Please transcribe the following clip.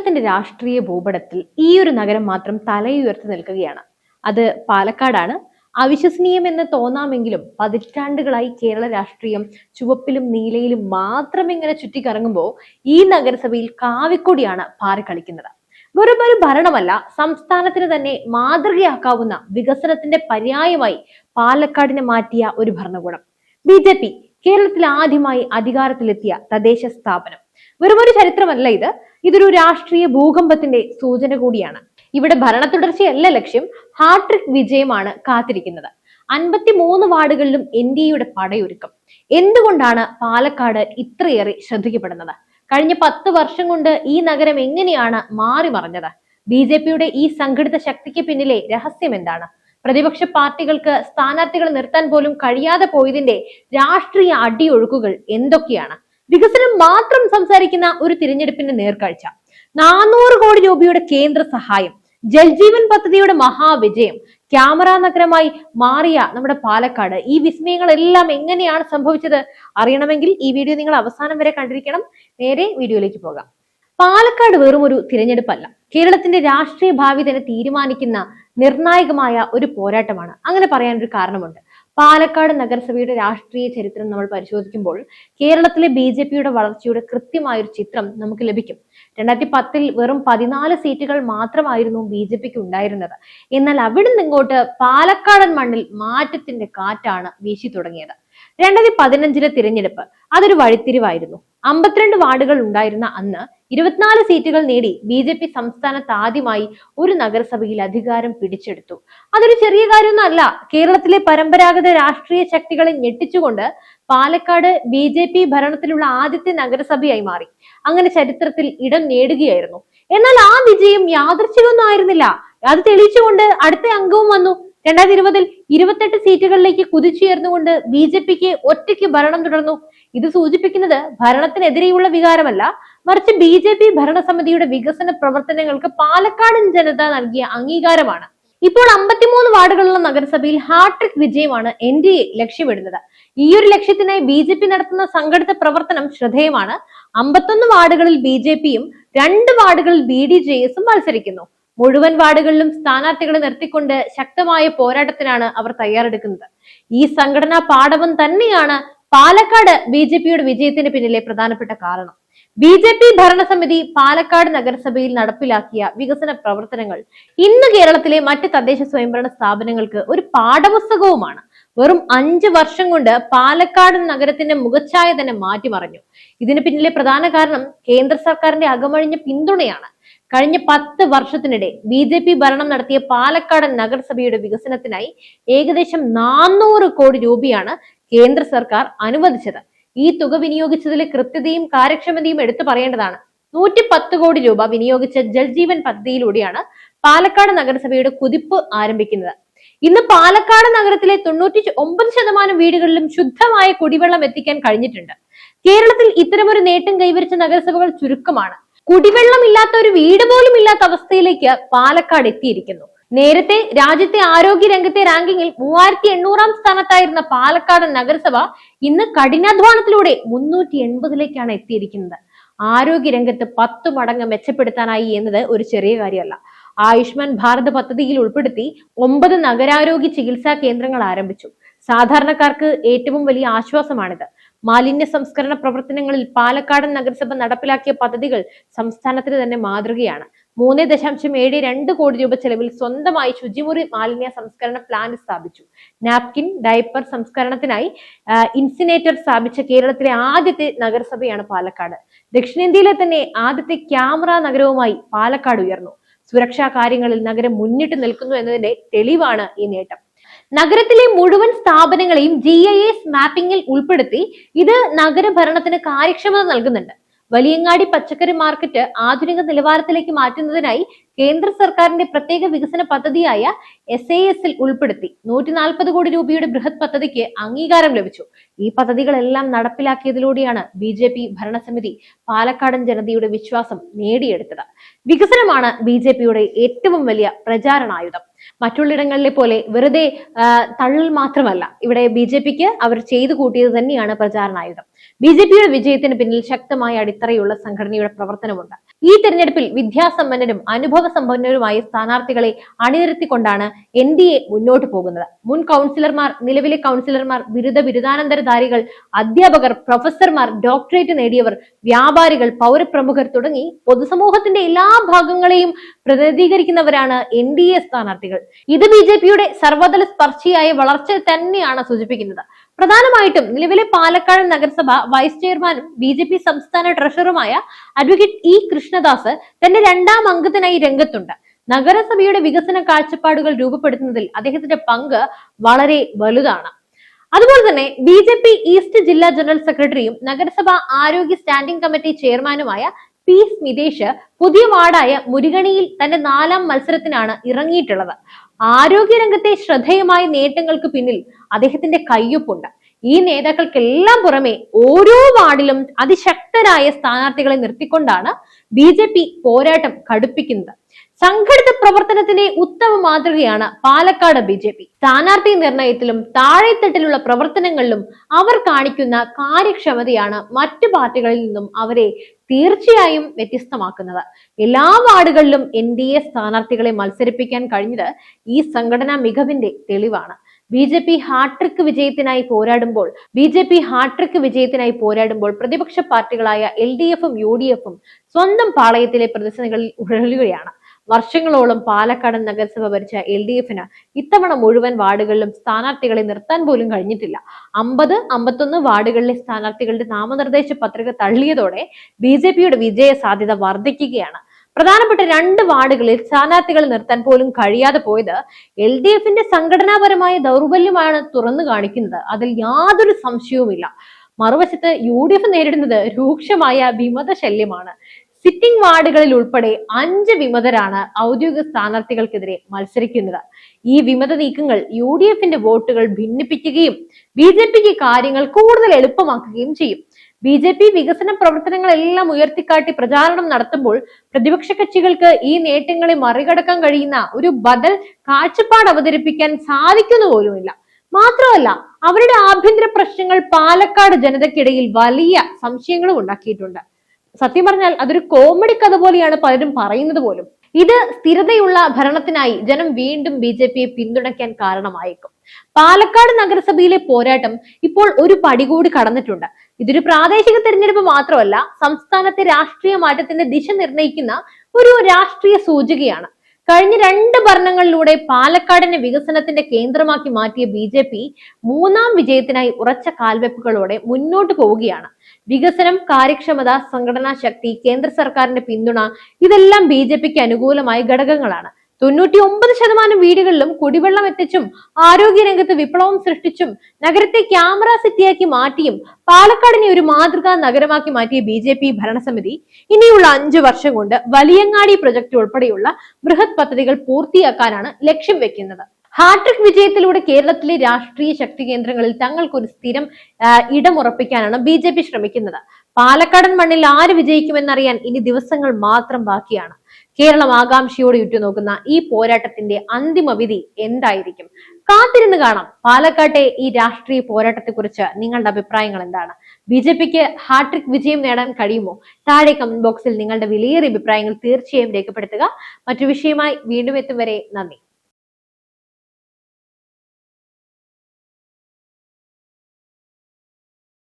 കേരളത്തിന്റെ രാഷ്ട്രീയ ഭൂപടത്തിൽ ഈ ഒരു നഗരം മാത്രം തലയുയർത്തി നിൽക്കുകയാണ്. അത് പാലക്കാടാണ്. അവിശ്വസനീയമെന്ന് തോന്നാമെങ്കിലും പതിറ്റാണ്ടുകളായി കേരള രാഷ്ട്രീയം ചുവപ്പിലും നീലയിലും മാത്രം ഇങ്ങനെ ചുറ്റിക്കറങ്ങുമ്പോൾ ഈ നഗരസഭയിൽ കാവിക്കൊടിയാണ് പാറിക്കളിക്കുന്നത്. വെറും ഒരു ഭരണമല്ല, സംസ്ഥാനത്തിന് തന്നെ മാതൃകയാക്കാവുന്ന വികസനത്തിന്റെ പര്യായമായി പാലക്കാടിനെ മാറ്റിയ ഒരു ഭരണകൂടം. BJP കേരളത്തിൽ ആദ്യമായി അധികാരത്തിലെത്തിയ തദ്ദേശ സ്ഥാപനം. വെറുമൊരു ചരിത്രമല്ല ഇതൊരു രാഷ്ട്രീയ ഭൂകമ്പത്തിന്റെ സൂചന കൂടിയാണ്. ഇവിടെ ഭരണ തുടർച്ചയല്ല ലക്ഷ്യം, ഹാട്രിക് വിജയമാണ് കാത്തിരിക്കുന്നത്. 53 വാർഡുകളിലും NDAയുടെ പടയൊരുക്കം. എന്തുകൊണ്ടാണ് പാലക്കാട് ഇത്രയേറെ ശ്രദ്ധിക്കപ്പെടുന്നത്? കഴിഞ്ഞ 10 വർഷം കൊണ്ട് ഈ നഗരം എങ്ങനെയാണ് മാറി മറിഞ്ഞത്? BJPയുടെ ഈ സംഘടിത ശക്തിക്ക് പിന്നിലെ രഹസ്യം എന്താണ്? പ്രതിപക്ഷ പാർട്ടികൾക്ക് സ്ഥാനാർത്ഥികളെ നിർത്താൻ പോലും കഴിയാതെ പോയതിന്റെ രാഷ്ട്രീയ അടിയൊഴുക്കുകൾ എന്തൊക്കെയാണ്? വികസനം മാത്രം സംസാരിക്കുന്ന ഒരു തിരഞ്ഞെടുപ്പിന്റെ നേർക്കാഴ്ച. 400 കോടി രൂപയുടെ കേന്ദ്ര സഹായം, ജൽജീവൻ പദ്ധതിയുടെ മഹാവിജയം, ക്യാമറ നഗരമായി മാറിയ നമ്മുടെ പാലക്കാട്. ഈ വിസ്മയങ്ങളെല്ലാം എങ്ങനെയാണ് സംഭവിച്ചത് അറിയണമെങ്കിൽ ഈ വീഡിയോ നിങ്ങൾ അവസാനം വരെ കണ്ടിരിക്കണം. നേരെ വീഡിയോയിലേക്ക് പോകാം. പാലക്കാട് വെറും ഒരു തിരഞ്ഞെടുപ്പല്ല, കേരളത്തിന്റെ രാഷ്ട്രീയ ഭാവി തന്നെ തീരുമാനിക്കുന്ന നിർണായകമായ ഒരു പോരാട്ടമാണ്. അങ്ങനെ പറയാനൊരു കാരണമുണ്ട്. പാലക്കാട് നഗരസഭയുടെ രാഷ്ട്രീയ ചരിത്രം നമ്മൾ പരിശോധിക്കുമ്പോൾ കേരളത്തിലെ BJPയുടെ വളർച്ചയുടെ കൃത്യമായൊരു ചിത്രം നമുക്ക് ലഭിക്കും. 2010-ൽ വെറും 14 സീറ്റുകൾ മാത്രമായിരുന്നു BJPക്ക് ഉണ്ടായിരുന്നത്. എന്നാൽ അവിടെ നിന്നിങ്ങോട്ട് പാലക്കാടൻ മണ്ണിൽ മാറ്റത്തിന്റെ കാറ്റാണ് വീശി തുടങ്ങിയത്. 2015-ലെ തിരഞ്ഞെടുപ്പ് അതൊരു വഴിത്തിരിവായിരുന്നു. 52 വാർഡുകൾ ഉണ്ടായിരുന്ന അന്ന് 24 സീറ്റുകൾ നേടി BJP സംസ്ഥാനത്ത് ആദ്യമായി ഒരു നഗരസഭയിൽ അധികാരം പിടിച്ചെടുത്തു. അതൊരു ചെറിയ കാര്യമൊന്നുമല്ല. കേരളത്തിലെ പരമ്പരാഗത രാഷ്ട്രീയ ശക്തികളെ ഞെട്ടിച്ചുകൊണ്ട് പാലക്കാട് BJP ഭരണത്തിലുള്ള ആദ്യത്തെ നഗരസഭയായി മാറി. അങ്ങനെ ചരിത്രത്തിൽ ഇടം നേടുകയായിരുന്നു. എന്നാൽ ആ വിജയം യാദൃച്ഛികമൊന്നും ആയിരുന്നില്ല. അത് തെളിയിച്ചുകൊണ്ട് അടുത്ത അംഗവും വന്നു. 2020-ൽ 28 സീറ്റുകളിലേക്ക് കുതിച്ചുയർന്നുകൊണ്ട് BJPക്ക് ഒറ്റയ്ക്ക് ഭരണം തുടർന്നു. ഇത് സൂചിപ്പിക്കുന്നത് ഭരണത്തിനെതിരെയുള്ള വികാരമല്ല, മറിച്ച് BJP ഭരണസമിതിയുടെ വികസന പ്രവർത്തനങ്ങൾക്ക് പാലക്കാടൻ ജനത നൽകിയ അംഗീകാരമാണ്. ഇപ്പോൾ 53 വാർഡുകളുള്ള നഗരസഭയിൽ ഹാട്രിക് വിജയമാണ് NDA ലക്ഷ്യമിടുന്നത്. ഈ ഒരു ലക്ഷ്യത്തിനായി BJP നടത്തുന്ന സംഘടിത പ്രവർത്തനം ശ്രദ്ധേയമാണ്. 51 വാർഡുകളിൽ BJPയും 2 വാർഡുകളിൽ BDJS മത്സരിക്കുന്നു. മുഴുവൻ വാർഡുകളിലും സ്ഥാനാർത്ഥികളെ നിർത്തിക്കൊണ്ട് ശക്തമായ പോരാട്ടത്തിനാണ് അവർ തയ്യാറെടുക്കുന്നത്. ഈ സംഘടനാ പാഠവം തന്നെയാണ് പാലക്കാട് BJPയുടെ വിജയത്തിന് പിന്നിലെ പ്രധാനപ്പെട്ട കാരണം. BJP ഭരണസമിതി പാലക്കാട് നഗരസഭയിൽ നടപ്പിലാക്കിയ വികസന പ്രവർത്തനങ്ങൾ ഇന്ന് കേരളത്തിലെ മറ്റ് തദ്ദേശ സ്വയംഭരണ സ്ഥാപനങ്ങൾക്ക് ഒരു പാഠപുസ്തകവുമാണ്. വെറും 5 വർഷം കൊണ്ട് പാലക്കാട് നഗരത്തിന്റെ മുഖച്ഛായ തന്നെ മാറ്റിമറിഞ്ഞു. ഇതിന് പിന്നിലെ പ്രധാന കാരണം കേന്ദ്ര സർക്കാരിന്റെ അകമഴിഞ്ഞ പിന്തുണയാണ്. കഴിഞ്ഞ 10 വർഷത്തിനിടെ BJP ഭരണം നടത്തിയ പാലക്കാട് നഗരസഭയുടെ വികസനത്തിനായി ഏകദേശം 400 കോടി രൂപയാണ് കേന്ദ്ര സർക്കാർ അനുവദിച്ചത്. ഈ തുക വിനിയോഗിച്ചതിലെ കൃത്യതയും കാര്യക്ഷമതയും എടുത്തു പറയേണ്ടതാണ്. 110 കോടി രൂപ വിനിയോഗിച്ച ജൽജീവൻ പദ്ധതിയിലൂടെയാണ് പാലക്കാട് നഗരസഭയുടെ കുതിപ്പ് ആരംഭിക്കുന്നത്. ഇന്ന് പാലക്കാട് നഗരത്തിലെ 99% വീടുകളിലും ശുദ്ധമായ കുടിവെള്ളം എത്തിക്കാൻ കഴിഞ്ഞിട്ടുണ്ട്. കേരളത്തിൽ ഇത്തരമൊരു നേട്ടം കൈവരിച്ച നഗരസഭകൾ ചുരുക്കമാണ്. കുടിവെള്ളം ഇല്ലാത്ത ഒരു വീട് പോലും ഇല്ലാത്ത അവസ്ഥയിലേക്ക് പാലക്കാട് എത്തിയിരിക്കുന്നു. നേരത്തെ രാജ്യത്തെ ആരോഗ്യ രംഗത്തെ റാങ്കിങ്ങിൽ 3800-ാം സ്ഥാനത്തായിരുന്ന പാലക്കാട് നഗരസഭ ഇന്ന് കഠിനാധ്വാനത്തിലൂടെ 380-ലേക്കാണ് എത്തിയിരിക്കുന്നത്. ആരോഗ്യ രംഗത്ത് 10 മടങ്ങ് മെച്ചപ്പെടുത്താനായി എന്നത് ഒരു ചെറിയ കാര്യമല്ല. ആയുഷ്മാൻ ഭാരത് പദ്ധതിയിൽ ഉൾപ്പെടുത്തി 9 നഗരാരോഗ്യ ചികിത്സാ കേന്ദ്രങ്ങൾ ആരംഭിച്ചു. സാധാരണക്കാർക്ക് ഏറ്റവും വലിയ ആശ്വാസമാണിത്. മാലിന്യ സംസ്കരണ പ്രവർത്തനങ്ങളിൽ പാലക്കാട് നഗരസഭ നടപ്പിലാക്കിയ പദ്ധതികൾ സംസ്ഥാനത്തിന് തന്നെ മാതൃകയാണ്. 3.72 കോടി രൂപ ചെലവിൽ സ്വന്തമായി ശുചിമുറി മാലിന്യ സംസ്കരണ പ്ലാന്റ് സ്ഥാപിച്ചു. നാപ്കിൻ, ഡയപ്പർ സംസ്കരണത്തിനായി ഇൻസിനേറ്റർ സ്ഥാപിച്ച കേരളത്തിലെ ആദ്യത്തെ നഗരസഭയാണ് പാലക്കാട്. ദക്ഷിണേന്ത്യയിലെ തന്നെ ആദ്യത്തെ ക്യാമറ നഗരവുമായി പാലക്കാട് ഉയർന്നു. സുരക്ഷാ കാര്യങ്ങളിൽ നഗരം മുന്നിട്ട് നിൽക്കുന്നു എന്നതിന്റെ തെളിവാണ് ഈ നേട്ടം. നഗരത്തിലെ മുഴുവൻ സ്ഥാപനങ്ങളെയും GIS മാപ്പിംഗിൽ ഉൾപ്പെടുത്തി ഇത് നഗരഭരണത്തിന് കാര്യക്ഷമത നൽകുന്നുണ്ട്. വലിയങ്ങാടി പച്ചക്കറി മാർക്കറ്റ് ആധുനിക നിലവാരത്തിലേക്ക് മാറ്റുന്നതിനായി കേന്ദ്ര സർക്കാരിന്റെ പ്രത്യേക വികസന പദ്ധതിയായ SAS-ൽ ഉൾപ്പെടുത്തി 140 കോടി രൂപയുടെ ബൃഹത് പദ്ധതിക്ക് അംഗീകാരം ലഭിച്ചു. ഈ പദ്ധതികളെല്ലാം നടപ്പിലാക്കിയതിലൂടെയാണ് BJP ഭരണസമിതി പാലക്കാടൻ ജനതയുടെ വിശ്വാസം നേടിയെടുത്തത്. വികസനമാണ് BJPയുടെ ഏറ്റവും വലിയ പ്രചാരണായുധം. മറ്റുള്ളിടങ്ങളിലെ പോലെ വെറുതെ തള്ളൽ മാത്രമല്ല, ഇവിടെ BJPക്ക് അവർ ചെയ്തു കൂട്ടിയത് തന്നെയാണ് പ്രചാരണായുധം. BJPയുടെ വിജയത്തിന് പിന്നിൽ ശക്തമായ അടിത്തറയുള്ള സംഘടനയുടെ പ്രവർത്തനമുണ്ട്. ഈ തെരഞ്ഞെടുപ്പിൽ വിദ്യാസമ്പന്നരും അനുഭവ സമ്പന്നരുമായ സ്ഥാനാർത്ഥികളെ അണിനിരത്തിക്കൊണ്ടാണ് NDA മുന്നോട്ട് പോകുന്നത്. മുൻ കൗൺസിലർമാർ, നിലവിലെ കൗൺസിലർമാർ, ബിരുദാനന്തരധാരികൾ, അധ്യാപകർ, പ്രൊഫസർമാർ, ഡോക്ടറേറ്റ് നേടിയവർ, വ്യാപാരികൾ, പൗരപ്രമുഖർ തുടങ്ങി പൊതുസമൂഹത്തിന്റെ എല്ലാ ഭാഗങ്ങളെയും പ്രതിനിധീകരിക്കുന്നവരാണ് NDA സ്ഥാനാർത്ഥികൾ. ഇത് BJPയുടെ സർവ്വതല സ്പർശിയായ വളർച്ച തന്നെയാണ് സൂചിപ്പിക്കുന്നത്. പ്രധാനമായിട്ടും നിലവിലെ പാലക്കാട് നഗരസഭ വൈസ് ചെയർമാനും BJP സംസ്ഥാന ട്രഷററുമായ അഡ്വക്കേറ്റ് E കൃഷ്ണദാസ് തന്റെ രണ്ടാം അംഗത്തിനായി രംഗത്തുണ്ട്. നഗരസഭയുടെ വികസന കാഴ്ചപ്പാടുകൾ രൂപപ്പെടുത്തുന്നതിൽ അദ്ദേഹത്തിന്റെ പങ്ക് വളരെ വലുതാണ്. അതുപോലെ തന്നെ BJP ഈസ്റ്റ് ജില്ലാ ജനറൽ സെക്രട്ടറിയും നഗരസഭ ആരോഗ്യ സ്റ്റാൻഡിംഗ് കമ്മിറ്റി ചെയർമാനുമായ P സ്മിതേഷ് പുതിയ വാർഡായ മുരുകണിയിൽ തന്റെ 4ാം മത്സരത്തിനാണ് ഇറങ്ങിയിട്ടുള്ളത്. ആരോഗ്യരംഗത്തെ ശ്രദ്ധേയമായ നേട്ടങ്ങൾക്ക് പിന്നിൽ അദ്ദേഹത്തിന്റെ കയ്യൊപ്പുണ്ട്. ഈ നേതാക്കൾക്കെല്ലാം പുറമെ ഓരോ വാർഡിലും അതിശക്തരായ സ്ഥാനാർത്ഥികളെ നിർത്തിക്കൊണ്ടാണ് BJP പോരാട്ടം കടുപ്പിക്കുന്നത്. സംഘടിത പ്രവർത്തനത്തിന്റെ ഉത്തമ മാതൃകയാണ് പാലക്കാട് BJP. സ്ഥാനാർത്ഥി നിർണയത്തിലും താഴെത്തട്ടിലുള്ള പ്രവർത്തനങ്ങളിലും അവർ കാണിക്കുന്ന കാര്യക്ഷമതയാണ് മറ്റു പാർട്ടികളിൽ നിന്നും അവരെ തീർച്ചയായും വ്യത്യസ്തമാക്കുന്നത്. എല്ലാ വാർഡുകളിലും NDA സ്ഥാനാർത്ഥികളെ മത്സരിപ്പിക്കാൻ കഴിഞ്ഞത് ഈ സംഘടനാ മികവിന്റെ തെളിവാണ്. BJP ഹാട്രിക് വിജയത്തിനായി പോരാടുമ്പോൾ പ്രതിപക്ഷ പാർട്ടികളായ LDFും UDFും സ്വന്തം പാളയത്തിലെ പ്രതിസന്ധികളിൽ ഉഴലുകയാണ്. വർഷങ്ങളോളം പാലക്കാട് നഗരസഭ ഭരിച്ച LDFന് ഇത്തവണ മുഴുവൻ വാർഡുകളിലും സ്ഥാനാർത്ഥികളെ നിർത്താൻ പോലും കഴിഞ്ഞിട്ടില്ല. 50-51 വാർഡുകളിലെ സ്ഥാനാർത്ഥികളുടെ നാമനിർദ്ദേശ പത്രിക തള്ളിയതോടെ BJPയുടെ വിജയ സാധ്യത വർദ്ധിക്കുകയാണ്. പ്രധാനപ്പെട്ട 2 വാർഡുകളിൽ സ്ഥാനാർത്ഥികളെ നിർത്താൻ പോലും കഴിയാതെ പോയത് LDFന്റെ സംഘടനാപരമായ ദൗർബല്യമാണ് തുറന്നു കാണിക്കുന്നത്. അതിൽ യാതൊരു സംശയവുമില്ല. മറുവശത്ത് UDF നേരിടുന്നത് രൂക്ഷമായ വിമത ശല്യമാണ്. സിറ്റിംഗ് വാർഡുകളിൽ ഉൾപ്പെടെ 5 വിമതരാണ് ഔദ്യോഗിക സ്ഥാനാർത്ഥികൾക്കെതിരെ മത്സരിക്കുന്നത്. ഈ വിമത നീക്കങ്ങൾ UDFന്റെ വോട്ടുകൾ ഭിന്നിപ്പിക്കുകയും BJPക്ക് കാര്യങ്ങൾ കൂടുതൽ എളുപ്പമാക്കുകയും ചെയ്യും. BJP വികസന പ്രവർത്തനങ്ങളെല്ലാം ഉയർത്തിക്കാട്ടി പ്രചാരണം നടത്തുമ്പോൾ പ്രതിപക്ഷ കക്ഷികൾക്ക് ഈ നേട്ടങ്ങളെ മറികടക്കാൻ കഴിയുന്ന ഒരു ബദൽ കാഴ്ചപ്പാട് അവതരിപ്പിക്കാൻ സാധിക്കുന്നു പോലുമില്ല. മാത്രമല്ല, അവരുടെ ആഭ്യന്തര പ്രശ്നങ്ങൾ പാലക്കാട് ജനതയ്ക്കിടയിൽ വലിയ സംശയങ്ങളും ഉണ്ടാക്കിയിട്ടുണ്ട്. സത്യം പറഞ്ഞാൽ അതൊരു കോമഡി കഥ പോലെയാണ് പലരും പറയുന്നത് പോലും. ഇത് സ്ഥിരതയുള്ള ഭരണത്തിനായി ജനം വീണ്ടും BJPയെ പിന്തുണയ്ക്കാൻ കാരണമായേക്കും. പാലക്കാട് നഗരസഭയിലെ പോരാട്ടം ഇപ്പോൾ ഒരു പടി കൂടി കടന്നിട്ടുണ്ട്. ഇതൊരു പ്രാദേശിക തെരഞ്ഞെടുപ്പ് മാത്രമല്ല, സംസ്ഥാനത്തെ രാഷ്ട്രീയ മാറ്റത്തിന്റെ ദിശ നിർണ്ണയിക്കുന്ന ഒരു രാഷ്ട്രീയ സൂചികയാണ്. കഴിഞ്ഞ 2 ഭരണങ്ങളിലൂടെ പാലക്കാടിനെ വികസനത്തിന്റെ കേന്ദ്രമാക്കി മാറ്റിയ BJP 3ാം വിജയത്തിനായി ഉറച്ച കാൽവെപ്പുകളോടെ മുന്നോട്ട് പോവുകയാണ്. വികസനം, കാര്യക്ഷമത, സംഘടനാ ശക്തി, കേന്ദ്ര സർക്കാരിന്റെ പിന്തുണ ഇതെല്ലാം BJPക്ക് അനുകൂലമായ ഘടകങ്ങളാണ്. 99% വീടുകളിലും കുടിവെള്ളം എത്തിച്ചും ആരോഗ്യരംഗത്ത് വിപ്ലവം സൃഷ്ടിച്ചും നഗരത്തെ ക്യാമറ സിറ്റിയാക്കി മാറ്റിയും പാലക്കാടിനെ ഒരു മാതൃകാ നഗരമാക്കി മാറ്റിയ BJP ഭരണസമിതി ഇനിയുള്ള 5 വർഷം കൊണ്ട് വലിയങ്ങാടി പ്രൊജക്ട് ഉൾപ്പെടെയുള്ള ബൃഹത് പദ്ധതികൾ പൂർത്തിയാക്കാനാണ് ലക്ഷ്യം വെക്കുന്നത്. ഹാട്രിക് വിജയത്തിലൂടെ കേരളത്തിലെ രാഷ്ട്രീയ ശക്തി കേന്ദ്രങ്ങളിൽ തങ്ങൾക്കൊരു സ്ഥിരം ഇടമുറപ്പിക്കാനാണ് BJP ശ്രമിക്കുന്നത്. പാലക്കാടൻ മണ്ണിൽ ആര് വിജയിക്കുമെന്നറിയാൻ ഇനി ദിവസങ്ങൾ മാത്രം ബാക്കിയാണ്. കേരളം ആകാംക്ഷയോടെ ഉറ്റുനോക്കുന്ന ഈ പോരാട്ടത്തിന്റെ അന്തിമ വിധി എന്തായിരിക്കും? കാത്തിരുന്ന് കാണാം. പാലക്കാട്ടെ ഈ രാഷ്ട്രീയ പോരാട്ടത്തെക്കുറിച്ച് നിങ്ങളുടെ അഭിപ്രായങ്ങൾ എന്താണ്? BJPക്ക് ഹാട്രിക് വിജയം നേടാൻ കഴിയുമോ? താഴെ കമന്റ് ബോക്സിൽ നിങ്ങളുടെ വിലയേറിയ അഭിപ്രായങ്ങൾ തീർച്ചയായും രേഖപ്പെടുത്തുക. മറ്റു വിഷയമായി വീണ്ടും എത്തും വരെ നന്ദി.